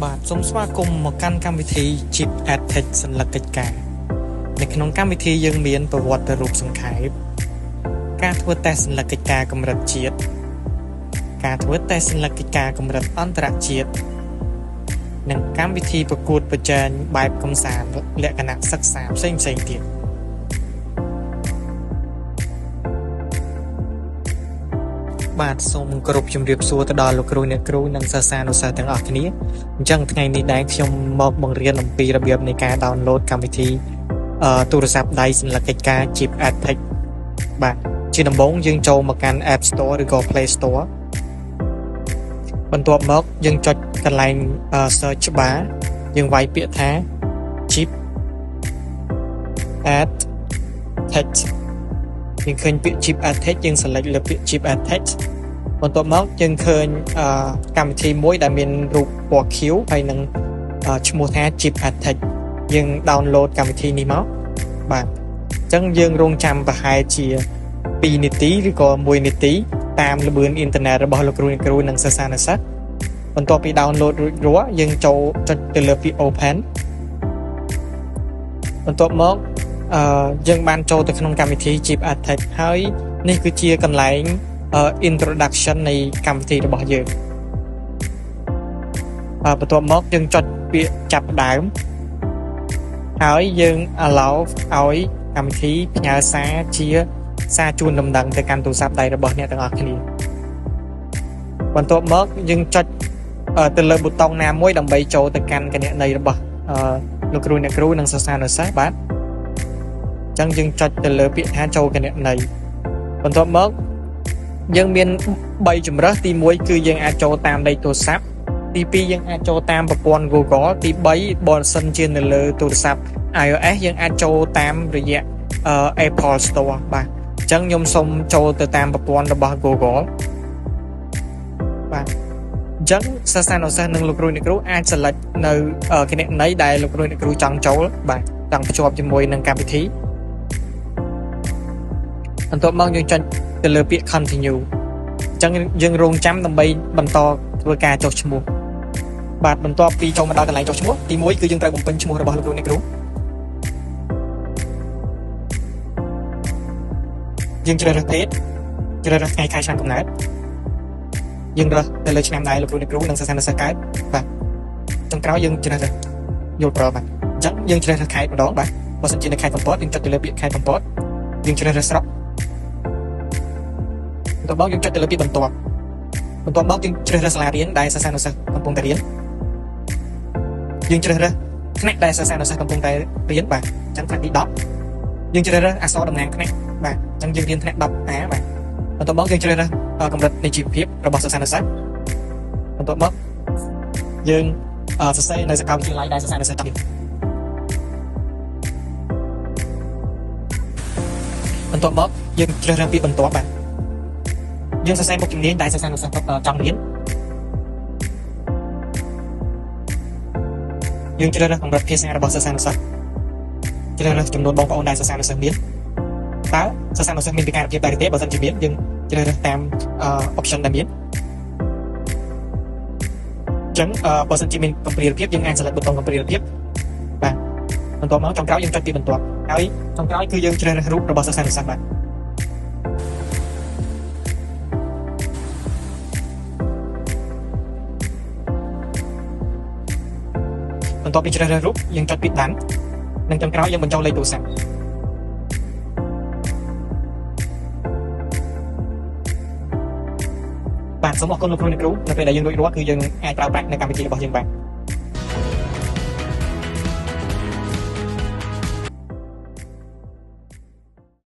បាទសូមស្វាគមន៍មកកាន់កម្មវិធី Chip Attach សញ្ញាកិច្ចការនៅក្នុងកម្មវិធីយើងមានប្រវត្តិរូបសង្ខេបការធ្វើតេស្តសញ្ញាកិច្ចការកម្រិតជាតិការធ្វើតេស្តសញ្ញាកិច្ចការកម្រិតអន្តរជាតិនិងកម្មវិធីប្រកួតប្រជែងបែបកំសាន្តលក្ខណៈសិក្សាផ្សេងៗទៀតបាទសូមគោរពជំរាបសួរទៅដល់លោកគ្រូអ្នកគ្រូនិងសិស្សានុសិស្សទាំងអស់គ្នាអញ្ចឹងថ្ងៃនេះដែរខ្ញុំមកបង្រៀនអំពីរបៀបនៃការ download កម្មវិធីទូរស័ព្ទដៃសញ្ញាកិច្ចការ Chip Attach បាទជាដំបូងយើងចូលមកកាន់ App Store ឬក៏ Play Store បន្ទាប់មកយើងចុចកន្លែង search bar យើងវាយពាក្យថា Chip Attach យើងឃើញពាក្យ Chip Attach យើង select លើពាក្យ Chip Attach បន្ទាប់មកយើងឃើញកម្មវិធីមួយដែលមានរូបពណ៌ខៀវហើយនឹងឈ្មោះថា Chip Attach យើង download កម្មវិធីនេះមកបាទអញ្ចឹងយើងរងចាំប្រហែលជា2នាទីឬក៏1នាទីតាមល្បឿនអ៊ីនធឺណិតរបស់លោកគ្រូអ្នកគ្រូនិងសិស្សានុសិស្សបន្ទាប់ពី download រួចរាល់យើងចូលចុចទៅលើពាក្យ open បន្ទាប់មកយើងបានចូលទៅក្នុងកម្មវិធី Chip Attach ហើយនេះគឺជាកន្លែងintroduction នៃកម្មវិធីរបស់យើងបន្ទាប់មកយើងចុចពាក្យចាប់ផ្ដើមហើយយើង allow ឲ្យកម្មវិធីផ្ញើសារជាសារជូនដំណឹងទៅកាន់ទូរស័ព្ទដៃរបស់អ្នកទាំងអស់គ្នាបន្ទាប់មកយើងចុចទៅលើប៊ូតុងណាមួយដើម្បីចូលទៅកាន់គណនីរបស់លោកគ្រូអ្នកគ្រូនិងសិស្សានុសិស្សបាទអញ្ចឹងយើងចុចទៅលើពាក្យថាចូលគណនីបន្ទាប់មកយើងមាន3ជម្រើសទី1គឺយើងអាចចូលតាមលេខទូរស័ព្ទទី2យើងអាចចូលតាមប្រព័ន្ធ Google ទី3បើសិនជានៅលើទូរស័ព្ទ iOS យើងអាចចូលតាមរយៈApple Store បាទអញ្ចឹងខ្ញុំសូមចូលទៅតាមប្រព័ន្ធរបស់ Google បាទអញ្ចឹងសិស្សានុសិស្សនិងលោកគ្រូអ្នកគ្រូអាច select នៅគណនីដែលលោកគ្រូអ្នកគ្រូចង់ចូលបាទចង់ភ្ជាប់ជាមួយនឹងកម្មវិធីបន្ទាប់មកយើងចុចទៅលើពាក្យ continue អញ្ចឹងយើងរងចាំដើម្បីបន្តធ្វើការចុះឈ្មោះបាទបន្ទាប់ពីចូលមកដល់កន្លែងចុះឈ្មោះទី1គឺយើងត្រូវបំពេញឈ្មោះរបស់លោកគ្រូអ្នកគ្រូយើងជ្រើសរើស date ជ្រើសរើសថ្ងៃខែឆ្នាំកំណើតយើងរើសទៅលើឆ្នាំដែលលោកគ្រូអ្នកគ្រូនិងសិស្សានុសិស្សកើតបាទចុងក្រោយយើងជ្រើសរើសយល់ព្រមបាទអញ្ចឹងយើងជ្រើសរើសខេត្តម្ដងបាទបើសិនជានៅខេត្តកំពតយើងចុចទៅលើពាក្យខេត្តកំពតយើងជ្រើសរើសស្រុកបន្ទាប់មកយើងចុចទៅលើពាក្យបន្ទាប់មកយើងជ្រើសរើសសាលារៀនដែលសិស្សានុសិស្សកំពុងតែរៀនយើងជ្រើសរើសថ្នាក់ដែលសិស្សានុសិស្សកំពុងតែរៀនបាទអញ្ចឹងថ្នាក់ទី10យើងជ្រើសរើសអក្សរតំណាងថ្នាក់បាទអញ្ចឹងយើងរៀនថ្នាក់ 10A បាទបន្ទាប់មកយើងជ្រើសរើសកម្រិតនៃជីវភាពរបស់សិស្សានុសិស្សបន្ទាប់មកយើងសរសេរនៅសាកលវិទ្យាល័យដែលសិស្សានុសិស្សរៀនបន្ទាប់មកយើងជ្រើសរើសពាក្យបន្ទាប់បាទយើងសរសេរមុខជំនាញដែលសិស្សានុសិស្សចង់រៀនយើងជ្រើសរើសកម្រិតភាសារបស់សិស្សានុសិស្សជ្រើសរើសចំនួនបងប្អូនដែលសិស្សានុសិស្សមានតើសិស្សានុសិស្សមានពិការភាពដែរឬទេបើសិនជាមានយើងជ្រើសរើសតាម option ដែលមានអញ្ចឹងបើសិនជាមានកំព្រាលភាពយើងអាច select ប៊ូតុងកំព្រាលភាពបាទបន្ទាប់មកចុងក្រោយយើងចុចពាក្យបន្ទាប់ហើយចុងក្រោយគឺយើងជ្រើសរើសរូបរបស់សិស្សានុសិស្សបាទបន្ទាប់ពីជ្រើសរើសរូបយើងចុចពាក្យ done និងចុងក្រោយយើងបញ្ចូលលេខទូរស័ព្ទបាទសូមអរគុណលោកគ្រូអ្នកគ្រូនៅពេលដែលយើងរួចរាល់គឺយើងអាចប្រើប្រាស់នៅកម្មវិធីរបស់យើងបាទ